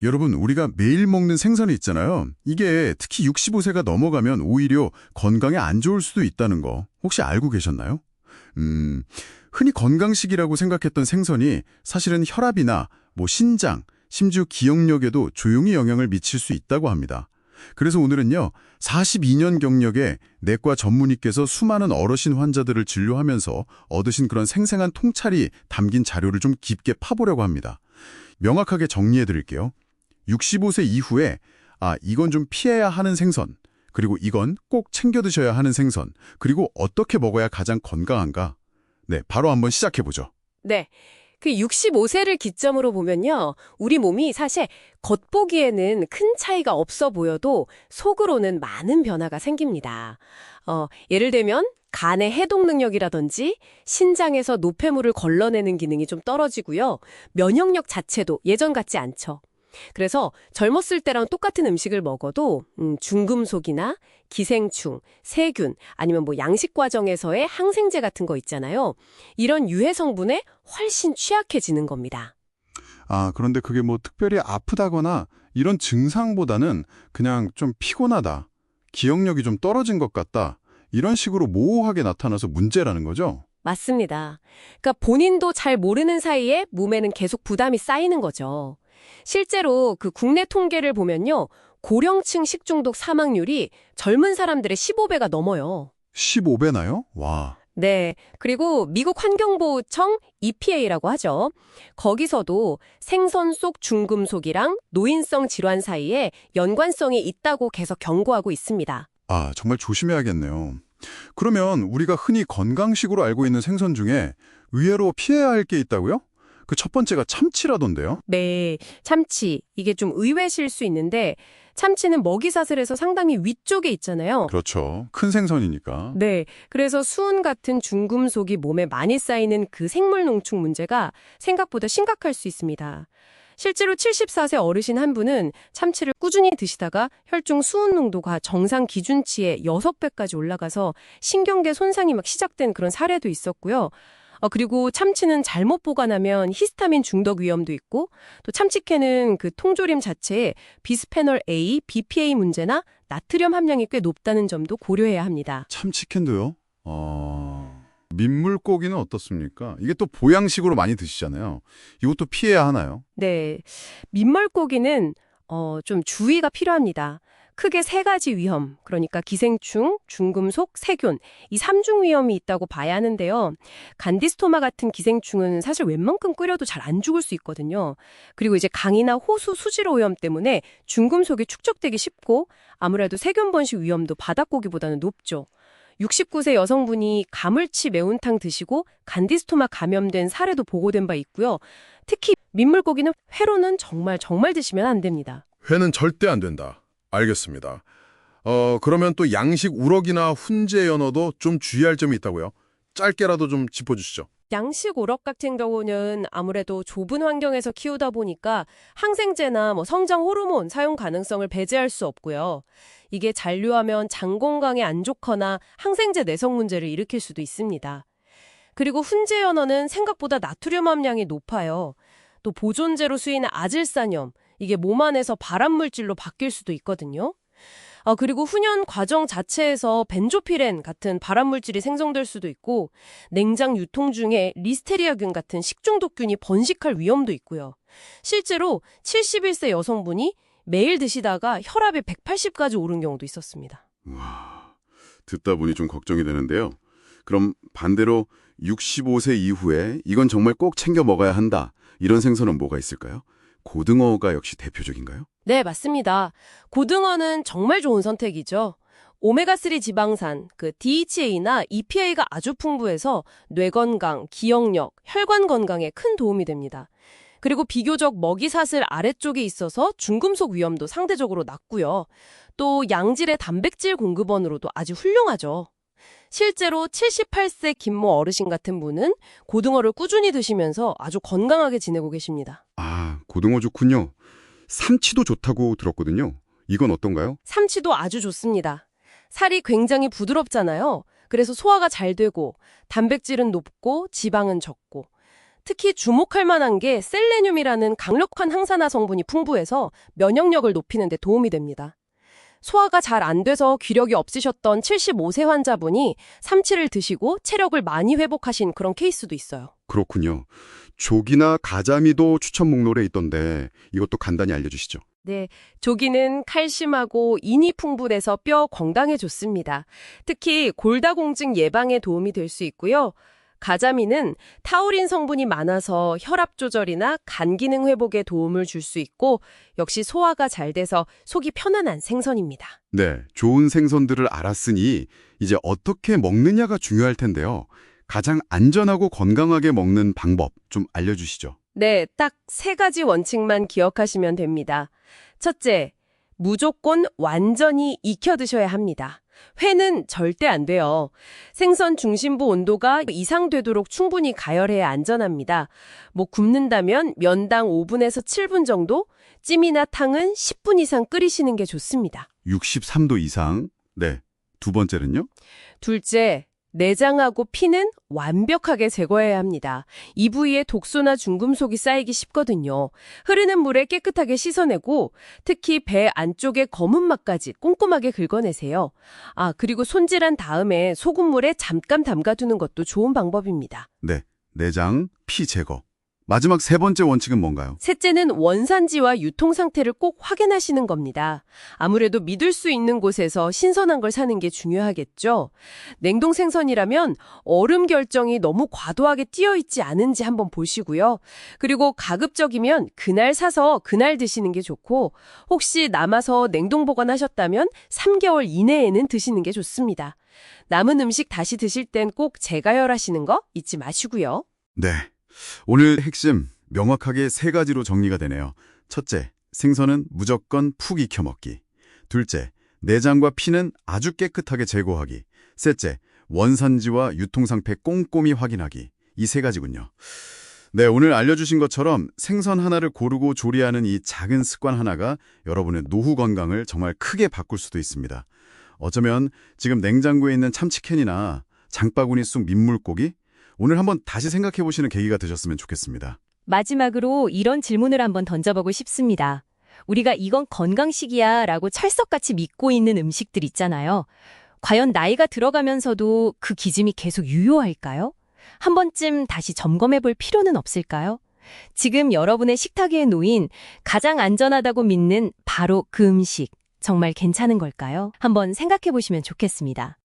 여러분, 우리가 매일 먹는 생선이 있잖아요. 이게 특히 65세가 넘어가면 오히려 건강에 안 좋을 수도 있다는 거 혹시 알고 계셨나요? 흔히 건강식이라고 생각했던 생선이 사실은 혈압이나 신장, 심지어 기억력에도 조용히 영향을 미칠 수 있다고 합니다. 그래서 오늘은요, 42년 경력의 내과 전문의께서 수많은 어르신 환자들을 진료하면서 얻으신 그런 생생한 통찰이 담긴 자료를 좀 깊게 파보려고 합니다. 명확하게 정리해 드릴게요. 65세 이후에 이건 좀 피해야 하는 생선, 그리고 이건 꼭 챙겨 드셔야 하는 생선, 그리고 어떻게 먹어야 가장 건강한가? 네, 바로 한번 시작해보죠. 네. 그 65세를 기점으로 보면요. 우리 몸이 사실 겉보기에는 큰 차이가 없어 보여도 속으로는 많은 변화가 생깁니다. 예를 들면 간의 해독 능력이라든지 신장에서 노폐물을 걸러내는 기능이 좀 떨어지고요. 면역력 자체도 예전 같지 않죠. 그래서 젊었을 때랑 똑같은 음식을 먹어도 중금속이나 기생충, 세균, 아니면 양식 과정에서의 항생제 같은 거 있잖아요. 이런 유해 성분에 훨씬 취약해지는 겁니다. 그런데 그게 특별히 아프다거나 이런 증상보다는 그냥 좀 피곤하다, 기억력이 좀 떨어진 것 같다, 이런 식으로 모호하게 나타나서 문제라는 거죠? 맞습니다. 그러니까 본인도 잘 모르는 사이에 몸에는 계속 부담이 쌓이는 거죠. 실제로 그 국내 통계를 보면요. 고령층 식중독 사망률이 젊은 사람들의 15배가 넘어요. 15배나요? 와. 네. 그리고 미국 환경보호청 EPA라고 하죠. 거기서도 생선 속 중금속이랑 노인성 질환 사이에 연관성이 있다고 계속 경고하고 있습니다. 정말 조심해야겠네요. 그러면 우리가 흔히 건강식으로 알고 있는 생선 중에 의외로 피해야 할 게 있다고요? 그 첫 번째가 참치라던데요? 네, 참치. 이게 좀 의외실 수 있는데 참치는 먹이사슬에서 상당히 위쪽에 있잖아요. 그렇죠. 큰 생선이니까. 네, 그래서 수은 같은 중금속이 몸에 많이 쌓이는 그 생물 농축 문제가 생각보다 심각할 수 있습니다. 실제로 74세 어르신 한 분은 참치를 꾸준히 드시다가 혈중 수은 농도가 정상 기준치의 6배까지 올라가서 신경계 손상이 시작된 그런 사례도 있었고요. 그리고 참치는 잘못 보관하면 히스타민 중독 위험도 있고 또 참치캔은 그 통조림 자체에 비스페놀 A, BPA 문제나 나트륨 함량이 꽤 높다는 점도 고려해야 합니다. 참치캔도요? 민물고기는 어떻습니까? 이게 또 보양식으로 많이 드시잖아요. 이것도 피해야 하나요? 네, 민물고기는 좀 주의가 필요합니다. 크게 3가지 위험, 그러니까 기생충, 중금속, 세균, 이 3중 위험이 있다고 봐야 하는데요. 간디스토마 같은 기생충은 사실 웬만큼 끓여도 잘 안 죽을 수 있거든요. 그리고 이제 강이나 호수 수질 오염 때문에 중금속이 축적되기 쉽고 아무래도 세균 번식 위험도 바닷고기보다는 높죠. 69세 여성분이 가물치 매운탕 드시고 간디스토마 감염된 사례도 보고된 바 있고요. 특히 민물고기는 회로는 정말 드시면 안 됩니다. 회는 절대 안 된다. 알겠습니다. 그러면 또 양식 우럭이나 훈제 연어도 좀 주의할 점이 있다고요? 짧게라도 좀 짚어주시죠. 양식 우럭 같은 경우는 아무래도 좁은 환경에서 키우다 보니까 항생제나 성장 호르몬 사용 가능성을 배제할 수 없고요. 이게 잔류하면 장 건강에 안 좋거나 항생제 내성 문제를 일으킬 수도 있습니다. 그리고 훈제 연어는 생각보다 나트륨 함량이 높아요. 또 보존제로 쓰이는 아질산염, 이게 몸 안에서 발암물질로 바뀔 수도 있거든요. 그리고 훈연 과정 자체에서 벤조피렌 같은 발암물질이 생성될 수도 있고 냉장 유통 중에 리스테리아균 같은 식중독균이 번식할 위험도 있고요. 실제로 71세 여성분이 매일 드시다가 혈압이 180까지 오른 경우도 있었습니다. 와, 듣다 보니 좀 걱정이 되는데요. 그럼 반대로 65세 이후에 이건 정말 꼭 챙겨 먹어야 한다. 이런 생선은 뭐가 있을까요? 고등어가 역시 대표적인가요? 네, 맞습니다. 고등어는 정말 좋은 선택이죠. 오메가3 지방산, DHA나 EPA가 아주 풍부해서 뇌 건강, 기억력, 혈관 건강에 큰 도움이 됩니다. 그리고 비교적 먹이사슬 아래쪽에 있어서 중금속 위험도 상대적으로 낮고요. 또 양질의 단백질 공급원으로도 아주 훌륭하죠. 실제로 78세 김모 어르신 같은 분은 고등어를 꾸준히 드시면서 아주 건강하게 지내고 계십니다. 고등어 좋군요. 삼치도 좋다고 들었거든요. 이건 어떤가요? 삼치도 아주 좋습니다. 살이 굉장히 부드럽잖아요. 그래서 소화가 잘 되고 단백질은 높고 지방은 적고 특히 주목할 만한 게 셀레늄이라는 강력한 항산화 성분이 풍부해서 면역력을 높이는 데 도움이 됩니다. 소화가 잘 안 돼서 기력이 없으셨던 75세 환자분이 삼치를 드시고 체력을 많이 회복하신 그런 케이스도 있어요. 그렇군요. 조기나 가자미도 추천 목록에 있던데 이것도 간단히 알려주시죠. 네, 조기는 칼슘하고 인이 풍부해서 뼈 건강에 좋습니다. 특히 골다공증 예방에 도움이 될 수 있고요. 가자미는 타우린 성분이 많아서 혈압 조절이나 간 기능 회복에 도움을 줄 수 있고 역시 소화가 잘 돼서 속이 편안한 생선입니다. 네, 좋은 생선들을 알았으니 이제 어떻게 먹느냐가 중요할 텐데요. 가장 안전하고 건강하게 먹는 방법 좀 알려주시죠. 네, 딱 3가지 원칙만 기억하시면 됩니다. 첫째, 무조건 완전히 익혀 드셔야 합니다. 회는 절대 안 돼요. 생선 중심부 온도가 이상되도록 충분히 가열해야 안전합니다. 굽는다면 면당 5분에서 7분 정도, 찜이나 탕은 10분 이상 끓이시는 게 좋습니다. 63도 이상. 네, 두 번째는요? 둘째, 내장하고 피는 완벽하게 제거해야 합니다. 이 부위에 독소나 중금속이 쌓이기 쉽거든요. 흐르는 물에 깨끗하게 씻어내고 특히 배 안쪽의 검은 맛까지 꼼꼼하게 긁어내세요. 그리고 손질한 다음에 소금물에 잠깐 담가두는 것도 좋은 방법입니다. 네, 내장, 피 제거. 마지막 세 번째 원칙은 뭔가요? 셋째는 원산지와 유통 상태를 꼭 확인하시는 겁니다. 아무래도 믿을 수 있는 곳에서 신선한 걸 사는 게 중요하겠죠. 냉동 생선이라면 얼음 결정이 너무 과도하게 띄어 있지 않은지 한번 보시고요. 그리고 가급적이면 그날 사서 그날 드시는 게 좋고 혹시 남아서 냉동 보관하셨다면 3개월 이내에는 드시는 게 좋습니다. 남은 음식 다시 드실 땐 꼭 재가열하시는 거 잊지 마시고요. 네. 오늘 핵심 명확하게 3가지로 정리가 되네요. 첫째, 생선은 무조건 푹 익혀 먹기. 둘째, 내장과 피는 아주 깨끗하게 제거하기. 셋째, 원산지와 유통상태 꼼꼼히 확인하기. 이 3가지군요. 네, 오늘 알려주신 것처럼 생선 하나를 고르고 조리하는 이 작은 습관 하나가 여러분의 노후 건강을 정말 크게 바꿀 수도 있습니다. 어쩌면 지금 냉장고에 있는 참치캔이나 장바구니 속 민물고기 오늘 한번 다시 생각해보시는 계기가 되셨으면 좋겠습니다. 마지막으로 이런 질문을 한번 던져보고 싶습니다. 우리가 이건 건강식이야 라고 철석같이 믿고 있는 음식들 있잖아요. 과연 나이가 들어가면서도 그 기짐이 계속 유효할까요? 한 번쯤 다시 점검해볼 필요는 없을까요? 지금 여러분의 식탁에 놓인 가장 안전하다고 믿는 바로 그 음식, 정말 괜찮은 걸까요? 한번 생각해보시면 좋겠습니다.